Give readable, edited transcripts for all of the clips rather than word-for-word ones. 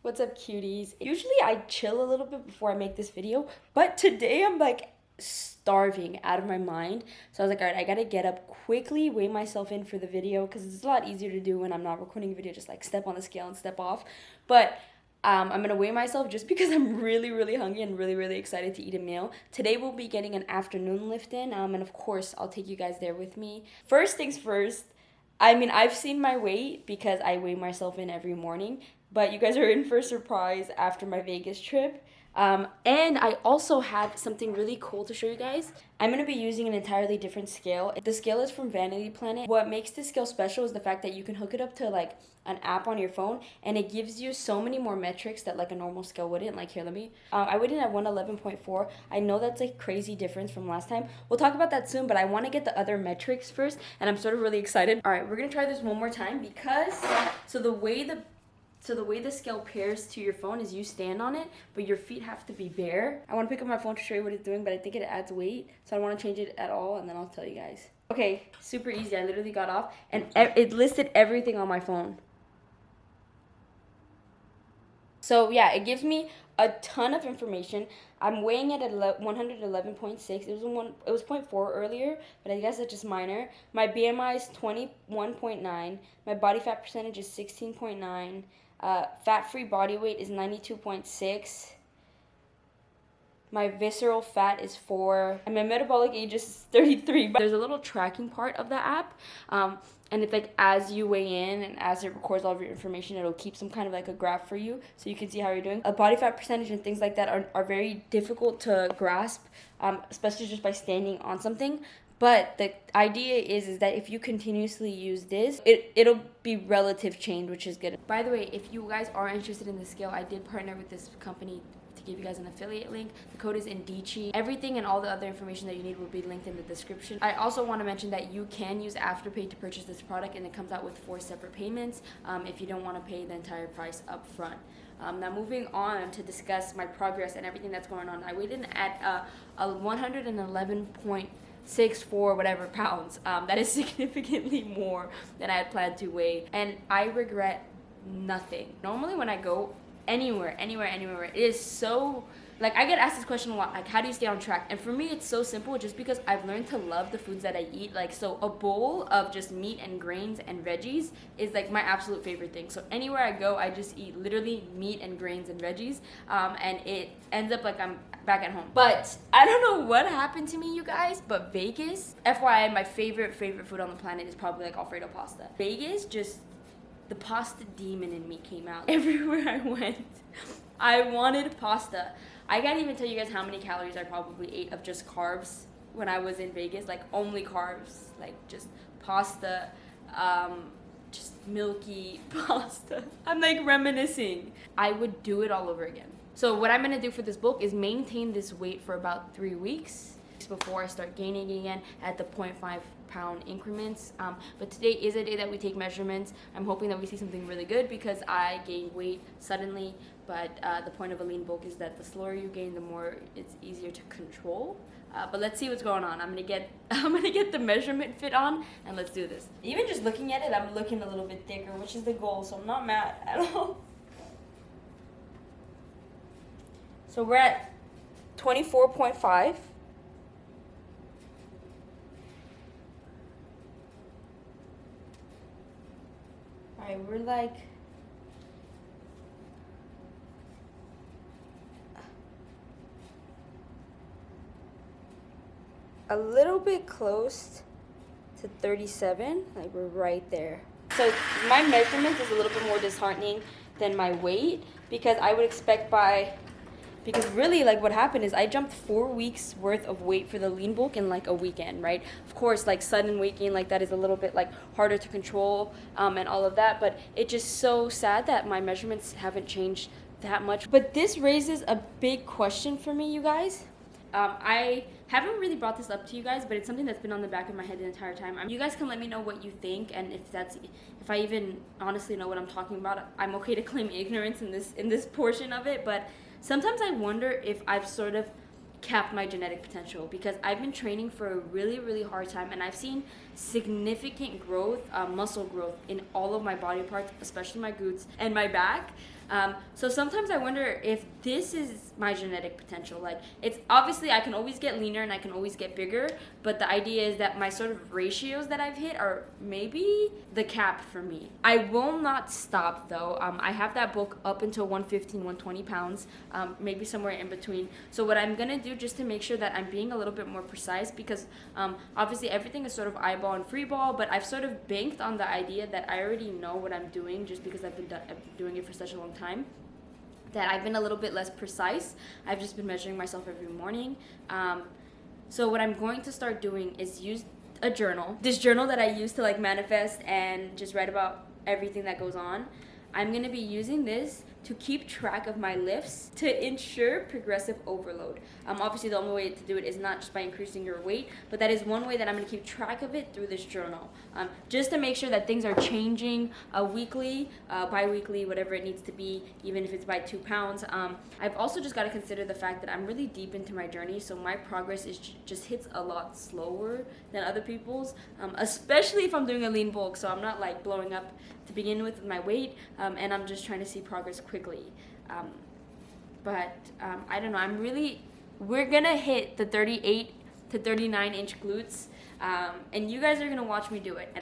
What's up, cuties? Usually I chill a little bit before I make this video, but today I'm like starving out of my mind. So I was like, all right, I gotta get up quickly, weigh myself in for the video, because it's a lot easier to do when I'm not recording a video, just like step on the scale and step off. But I'm gonna weigh myself just because I'm really hungry and really excited to eat a meal. Today we'll be getting an afternoon lift in, and of course I'll take you guys there with me. First things first, I mean, I've seen my weight because I weigh myself in every morning, but you guys are in for a surprise after my Vegas trip. And I also have something really cool to show you guys. I'm going to be using an entirely different scale. The scale is from Vanity Planet. What makes this scale special is the fact that you can hook it up to like an app on your phone, and it gives you so many more metrics that like a normal scale wouldn't. Like here, let me, I weighed in at 111.4. I know that's like crazy difference from last time. We'll talk about that soon, but I want to get the other metrics first, and I'm sort of really excited. All right, we're going to try this one more time because, so the way the scale pairs to your phone is you stand on it, but your feet have to be bare. I want to pick up my phone to show you what it's doing, but I think it adds weight, so I don't want to change it at all, and then I'll tell you guys. Okay, super easy. I literally got off, and it listed everything on my phone. So yeah, it gives me a ton of information. I'm weighing it at 111.6. It was 0.4 earlier, but I guess it's just minor. My BMI is 21.9. My body fat percentage is 16.9. Fat-free body weight is 92.6. My visceral fat is 4, and my metabolic age is 33. But there's a little tracking part of the app, and it's like as you weigh in and as it records all of your information, it'll keep some kind of like a graph for you so you can see how you're doing. A body fat percentage and things like that are very difficult to grasp, especially just by standing on something. But the idea is that if you continuously use this, it'll be relative change, which is good. By the way, if you guys are interested in the scale, I did partner with this company to give you guys an affiliate link. The code is endicci. Everything and all the other information that you need will be linked in the description. I also want to mention that you can use Afterpay to purchase this product, and it comes out with 4 separate payments if you don't want to pay the entire price up front. Now moving on to discuss my progress and everything that's going on. I weighed in at a 111.64 whatever pounds. That is significantly more than I had planned to weigh, and I regret nothing. Normally when I go anywhere, it is so, like, I get asked this question a lot, like, how do you stay on track? And for me, it's so simple, just because I've learned to love the foods that I eat. Like, so a bowl of just meat and grains and veggies is like my absolute favorite thing. So anywhere I go, I just eat literally meat and grains and veggies, and it ends up like I'm back at home. But I don't know what happened to me, you guys, but Vegas, FYI, my favorite food on the planet is probably like Alfredo pasta. Vegas, just the pasta demon in me came out. Everywhere I went, I wanted pasta. I can't even tell you guys how many calories I probably ate of just carbs when I was in Vegas. Like, only carbs, like just pasta, just milky pasta. I'm like reminiscing. I would do it all over again. So what I'm gonna do for this bulk is maintain this weight for about 3 weeks before I start gaining again at the 0.5 pound increments. But today is a day that we take measurements. I'm hoping that we see something really good because I gained weight suddenly, but the point of a lean bulk is that the slower you gain, the more it's easier to control. But let's see what's going on. I'm gonna get the measurement fit on, and let's do this. Even just looking at it, I'm looking a little bit thicker, which is the goal, so I'm not mad at all. So we're at 24.5. We're like a little bit close to 37, like we're right there. So my measurement is a little bit more disheartening than my weight, because I would expect because really, like, what happened is I jumped 4 weeks worth of weight for the lean bulk in like a weekend, right? Of course, like, sudden weight gain like that is a little bit like harder to control, and all of that, but it's just so sad that my measurements haven't changed that much. But this raises a big question for me, you guys. I haven't really brought this up to you guys, but it's something that's been on the back of my head the entire time. You guys can let me know what you think, and if I even honestly know what I'm talking about. I'm okay to claim ignorance in this portion of it, but sometimes I wonder if I've sort of capped my genetic potential, because I've been training for a really hard time, and I've seen significant growth, muscle growth in all of my body parts, especially my glutes and my back. So sometimes I wonder if this is my genetic potential. Like, it's obviously I can always get leaner and I can always get bigger, but the idea is that my sort of ratios that I've hit are maybe the cap for me. I will not stop though. I have that book up until 115, 120 pounds, maybe somewhere in between. So what I'm gonna do, just to make sure that I'm being a little bit more precise, because obviously everything is sort of eyeball and free ball, but I've sort of banked on the idea that I already know what I'm doing just because I've been doing it for such a long time, that I've been a little bit less precise. I've just been measuring myself every morning. So what I'm going to start doing is use a journal. This journal that I use to like manifest and just write about everything that goes on. I'm gonna be using this to keep track of my lifts to ensure progressive overload. Obviously the only way to do it is not just by increasing your weight, but that is one way that I'm gonna keep track of it through this journal. Just to make sure that things are changing weekly, bi-weekly, whatever it needs to be, even if it's by 2 pounds. I've also just gotta consider the fact that I'm really deep into my journey, so my progress is just hits a lot slower than other people's, especially if I'm doing a lean bulk, so I'm not like blowing up to begin with my weight, and I'm just trying to see progress quickly. But I don't know, we're gonna hit the 38 to 39 inch glutes, and you guys are gonna watch me do it.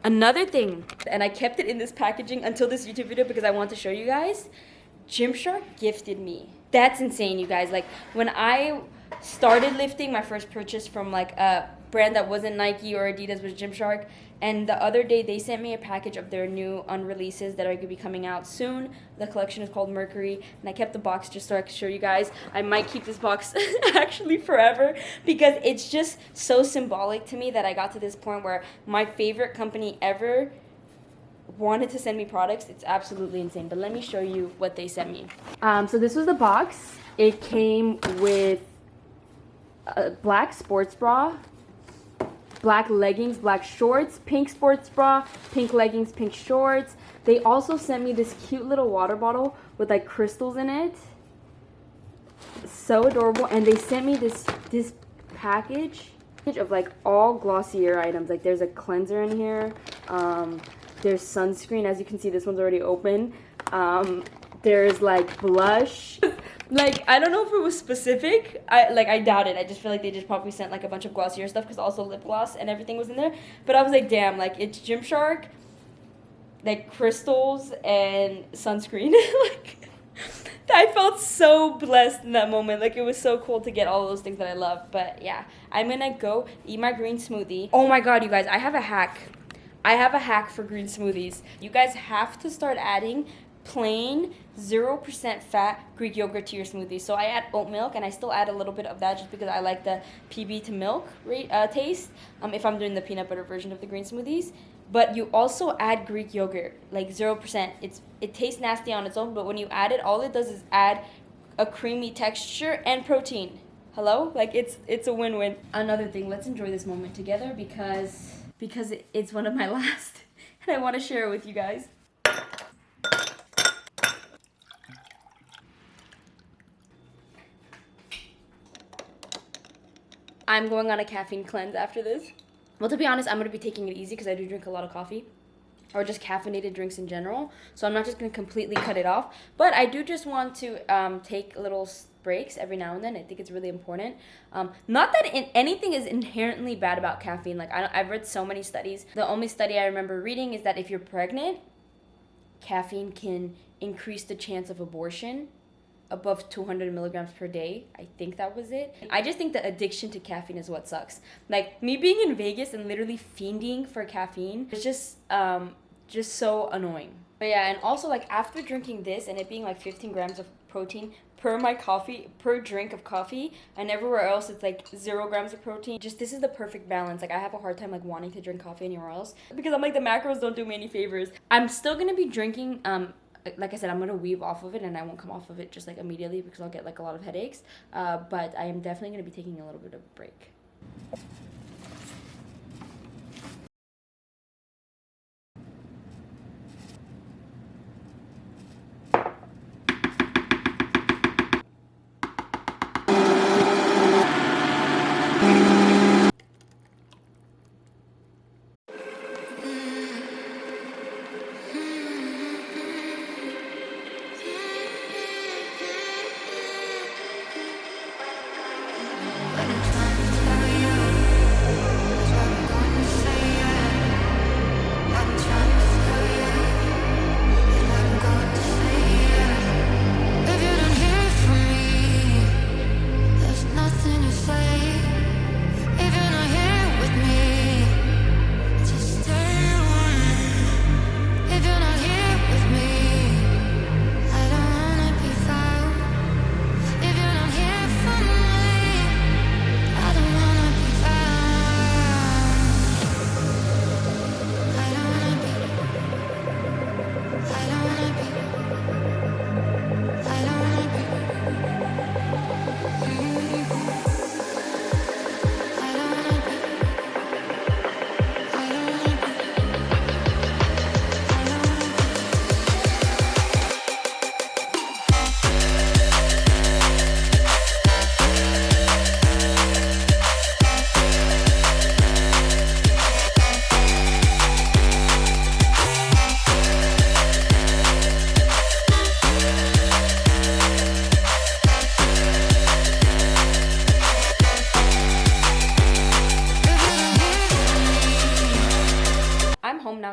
Another thing, and I kept it in this packaging until this YouTube video because I want to show you guys, Gymshark gifted me. That's insane, you guys. Like, when I started lifting, my first purchase from like a brand that wasn't Nike or Adidas was Gymshark, and the other day they sent me a package of their new unreleases that are going to be coming out soon. The collection is called Mercury, and I kept the box just so I could show you guys. I might keep this box actually forever because it's just so symbolic to me that I got to this point where my favorite company ever wanted to send me products. It's absolutely insane, but let me show you what they sent me. So this was the box. It came with a black sports bra, black leggings, black shorts, pink sports bra, pink leggings, pink shorts. They also sent me this cute little water bottle with like crystals in it. So adorable. And they sent me this package of like all Glossier items. Like, there's a cleanser in here. There's sunscreen. As you can see, this one's already open. There's like blush. Like, I don't know if it was specific. I doubt it. I just feel like they just probably sent like a bunch of Glossier stuff because also lip gloss and everything was in there. But I was like, damn, like, it's Gymshark, like crystals and sunscreen. Like, I felt so blessed in that moment. Like, it was so cool to get all those things that I love. But yeah, I'm gonna go eat my green smoothie. Oh my god, you guys, I have a hack. I have a hack for green smoothies. You guys have to start adding plain 0% fat Greek yogurt to your smoothie. So I add oat milk, and I still add a little bit of that just because I like the PB to milk taste, if I'm doing the peanut butter version of the green smoothies. But you also add Greek yogurt, like 0%. It tastes nasty on its own, but when you add it, all it does is add a creamy texture and protein. Hello? Like, it's a win-win. Another thing, let's enjoy this moment together because it's one of my last, and I want to share it with you guys. I'm going on a caffeine cleanse after this. Well, to be honest, I'm going to be taking it easy because I do drink a lot of coffee, or just caffeinated drinks in general. So I'm not just going to completely cut it off. But I do just want to take little breaks every now and then. I think it's really important. Not that anything is inherently bad about caffeine. Like, I've read so many studies. The only study I remember reading is that if you're pregnant, caffeine can increase the chance of abortion above 200 milligrams per day. I think that was it. I just think the addiction to caffeine is what sucks. Like, me being in Vegas and literally fiending for caffeine is just so annoying. But yeah, and also, like, after drinking this and it being like 15 grams of protein per drink of coffee, and everywhere else it's like 0 grams of protein. Just, this is the perfect balance. Like, I have a hard time like wanting to drink coffee anywhere else because I'm like, the macros don't do me any favors. I'm still gonna be drinking like I said, I'm going to weave off of it, and I won't come off of it just like immediately because I'll get like a lot of headaches. But I am definitely going to be taking a little bit of a break.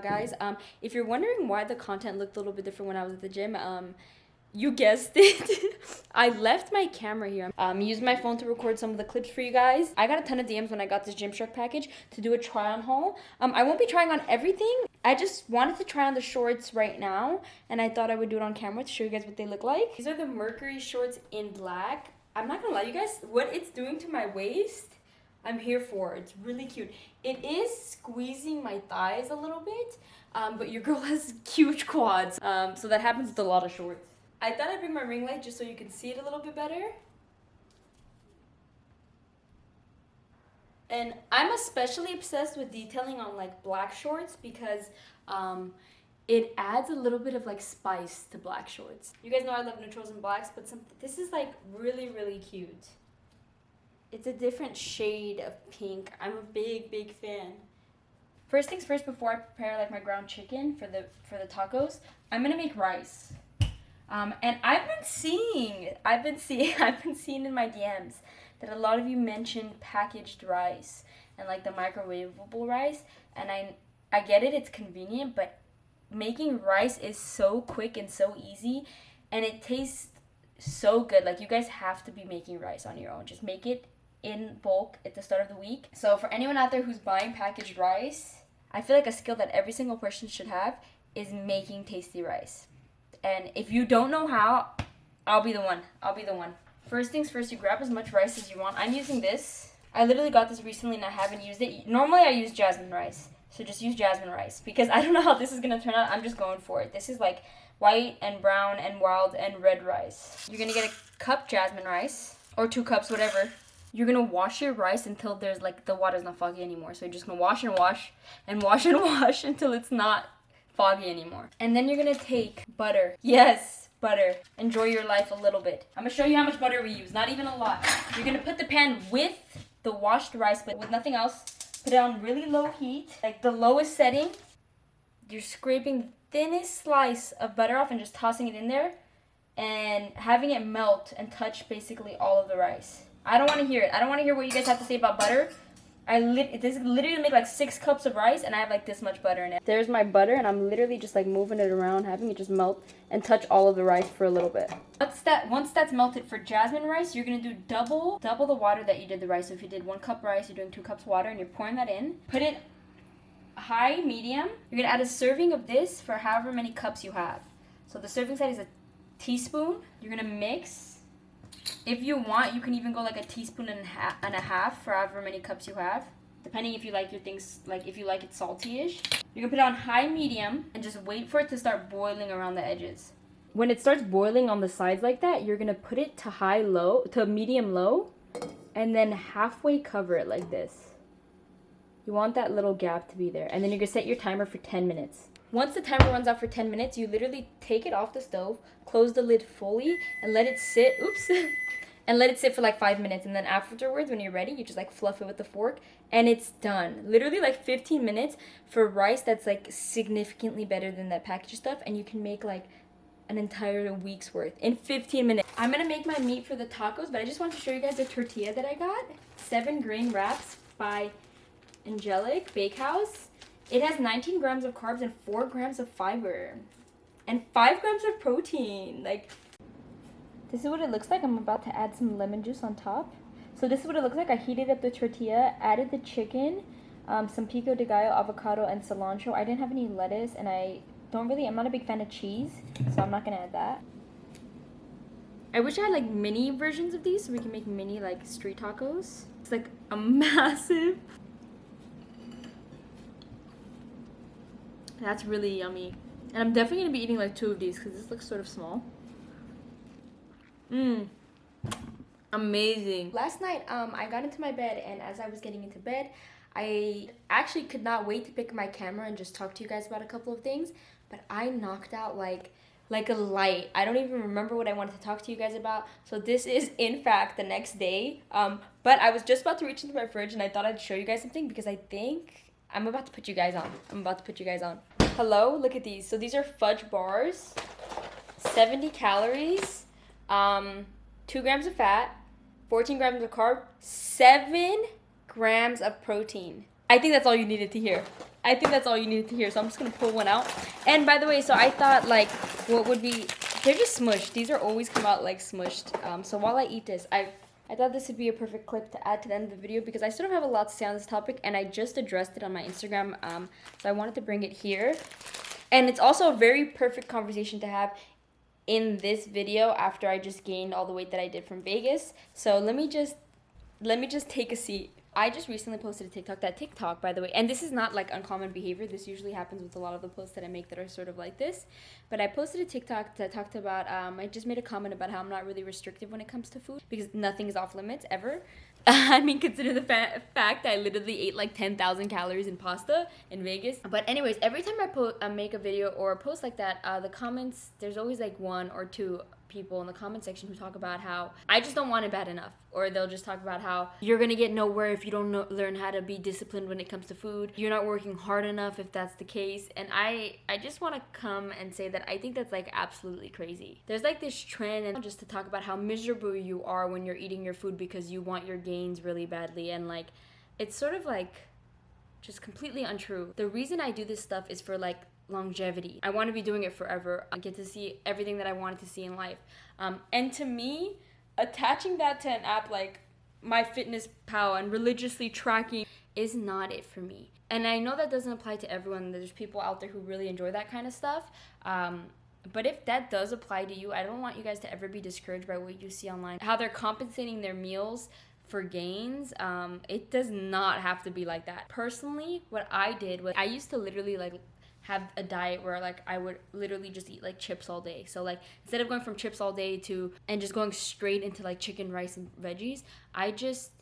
guys. If you're wondering why the content looked a little bit different when I was at the gym, you guessed it. I left my camera here. Used my phone to record some of the clips for you guys. I got a ton of DMs when I got this Gymshark package to do a try-on haul. I won't be trying on everything. I just wanted to try on the shorts right now, and I thought I would do it on camera to show you guys what they look like. These are the Mercury shorts in black. I'm not gonna lie, you guys, what it's doing to my waist, I'm here for. It's really cute. It is squeezing my thighs a little bit, but your girl has huge quads, so that happens with a lot of shorts. I thought I'd bring my ring light just so you can see it a little bit better. And I'm especially obsessed with detailing on like black shorts because it adds a little bit of like spice to black shorts. You guys know I love neutrals and blacks, but this is like really, really cute. It's a different shade of pink. I'm a big fan. First things first, before I prepare like my ground chicken for the tacos, I'm gonna make rice. And I've been seeing in my DMs that a lot of you mentioned packaged rice and like the microwavable rice, and I get it, it's convenient, but making rice is so quick and so easy, and it tastes so good. Like, you guys have to be making rice on your own. Just make it in bulk at the start of the week. So for anyone out there who's buying packaged rice, I feel like a skill that every single person should have is making tasty rice. And if you don't know how, I'll be the one. First things first, you grab as much rice as you want. I'm using this. I literally got this recently and I haven't used it. Normally I use jasmine rice. So just use jasmine rice because I don't know how this is going to turn out. I'm just going for it. This is like white and brown and wild and red rice. You're going to get a cup jasmine rice or 2 cups, whatever. You're going to wash your rice until there's like the water's not foggy anymore. So you're just going to wash and wash and wash and wash until it's not foggy anymore. And then you're gonna take butter. Yes, butter. Enjoy your life a little bit. I'm gonna show you how much butter we use, not even a lot. You're gonna put the pan with the washed rice, but with nothing else. Put it on really low heat, like the lowest setting. You're scraping the thinnest slice of butter off and just tossing it in there and having it melt and touch basically all of the rice. I don't want to hear it. I don't want to hear what you guys have to say about butter. This literally make like 6 cups of rice and I have like this much butter in it. There's my butter and I'm literally just like moving it around, having it just melt and touch all of the rice for a little bit. Once that's melted, for jasmine rice, you're gonna do double the water that you did the rice. So if you did 1 cup rice, you're doing 2 cups water and you're pouring that in. Put it high, medium. You're gonna add a serving of this for however many cups you have. So the serving size is a teaspoon. You're gonna mix. If you want, you can even go like a teaspoon and a half for however many cups you have, depending if you like your things, like if you like it salty-ish. You can put it on high, medium, and just wait for it to start boiling around the edges. When it starts boiling on the sides like that, you're gonna put it to medium low, and then halfway cover it like this. You want that little gap to be there, and then you're gonna set your timer for 10 minutes. Once the timer runs out for 10 minutes, you literally take it off the stove, close the lid fully, and let it sit, and let it sit for like 5 minutes. And then afterwards, when you're ready, you just like fluff it with the fork, and it's done. Literally like 15 minutes for rice that's like significantly better than that packaged stuff, and you can make like an entire week's worth in 15 minutes. I'm gonna make my meat for the tacos, but I just want to show you guys the tortilla that I got. 7 grain wraps by Angelic Bakehouse. It has 19 grams of carbs and 4 grams of fiber. And 5 grams of protein. Like, this is what it looks like. I'm about to add some lemon juice on top. So this is what it looks like. I heated up the tortilla, added the chicken, some pico de gallo, avocado, and cilantro. I didn't have any lettuce, and I'm not a big fan of cheese, so I'm not gonna add that. I wish I had like mini versions of these so we can make mini like street tacos. It's like a massive. That's really yummy. And I'm definitely gonna be eating like 2 of these because this looks sort of small. Amazing. Last night, I got into my bed, and as I was getting into bed, I actually could not wait to pick up my camera and just talk to you guys about a couple of things, but I knocked out like a light. I don't even remember what I wanted to talk to you guys about. So this is in fact the next day. But I was just about to reach into my fridge and I thought I'd show you guys something because I think I'm about to put you guys on. Hello, look at these. So these are Fudge Bars, 70 calories, 2 grams of fat, 14 grams of carb, 7 grams of protein. I think that's all you needed to hear. I think that's all you needed to hear. So I'm just gonna pull one out. And by the way, so I thought like what would be, they're just smushed. These are always come out like smushed. So while I eat this, I thought this would be a perfect clip to add to the end of the video because I sort of have a lot to say on this topic and I just addressed it on my Instagram. So I wanted to bring it here. And it's also a very perfect conversation to have in this video after I just gained all the weight that I did from Vegas. So let me just take a seat. I just recently posted a TikTok, by the way, and this is not like uncommon behavior. This usually happens with a lot of the posts that I make that are sort of like this. But I posted a TikTok that talked about, I just made a comment about how I'm not really restrictive when it comes to food because nothing is off limits ever. I mean, consider the fact I literally ate like 10,000 calories in pasta in Vegas. But anyways, every time I make a video or a post like that, the comments, there's always like one or two people in the comment section who talk about how I just don't want it bad enough, or they'll just talk about how you're gonna get nowhere if you don't learn how to be disciplined when it comes to food, you're not working hard enough if that's the case. And I just want to come and say that I think that's like absolutely crazy. There's like this trend and just to talk about how miserable you are when you're eating your food because you want your gains really badly, and like it's sort of like just completely untrue. The reason I do this stuff is for like longevity. I want to be doing it forever. I get to see everything that I wanted to see in life. And to me, attaching that to an app like MyFitnessPal and religiously tracking is not it for me. And I know that doesn't apply to everyone. There's people out there who really enjoy that kind of stuff. But if that does apply to you, I don't want you guys to ever be discouraged by what you see online. How they're compensating their meals for gains. It does not have to be like that. Personally, what I did was I used to literally like have a diet where like I would literally just eat like chips all day. So like instead of going from chips all day and just going straight into like chicken, rice, and veggies, I just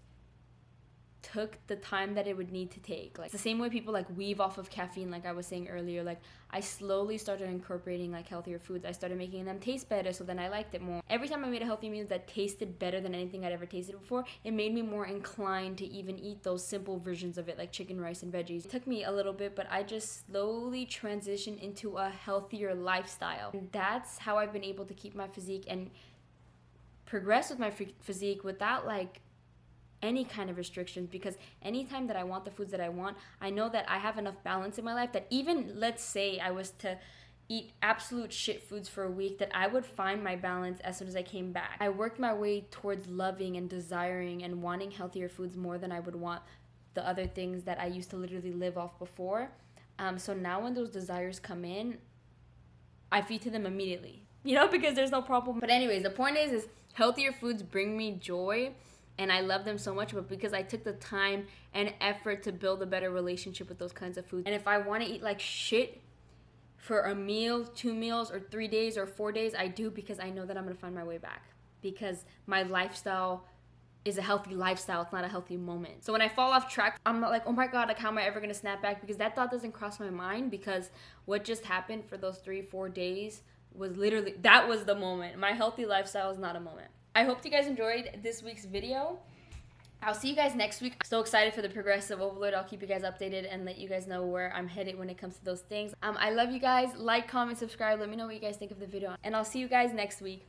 took the time that it would need to take. Like it's the same way people like weave off of caffeine, like I was saying earlier. Like I slowly started incorporating like healthier foods. I started making them taste better, so then I liked it more. Every time I made a healthy meal that tasted better than anything I'd ever tasted before, it made me more inclined to even eat those simple versions of it, like chicken, rice, and veggies. It took me a little bit, but I just slowly transitioned into a healthier lifestyle. And that's how I've been able to keep my physique and progress with my physique without like any kind of restrictions, because anytime that I want the foods that I want, I know that I have enough balance in my life that even let's say I was to eat absolute shit foods for a week, that I would find my balance as soon as I came back. I worked my way towards loving and desiring and wanting healthier foods more than I would want the other things that I used to literally live off before. So now when those desires come in, I feed to them immediately, because there's no problem. But anyways, the point is healthier foods bring me joy. And I love them so much, but because I took the time and effort to build a better relationship with those kinds of foods. And if I want to eat like shit for a meal, 2 meals, or 3 days, or 4 days, I do, because I know that I'm going to find my way back. Because my lifestyle is a healthy lifestyle. It's not a healthy moment. So when I fall off track, I'm not like, oh my God, like how am I ever going to snap back? Because that thought doesn't cross my mind, because what just happened for those 3-4 days was literally, that was the moment. My healthy lifestyle is not a moment. I hope you guys enjoyed this week's video. I'll see you guys next week. I'm so excited for the progressive overload. I'll keep you guys updated and let you guys know where I'm headed when it comes to those things. I love you guys. Like, comment, subscribe. Let me know what you guys think of the video. And I'll see you guys next week.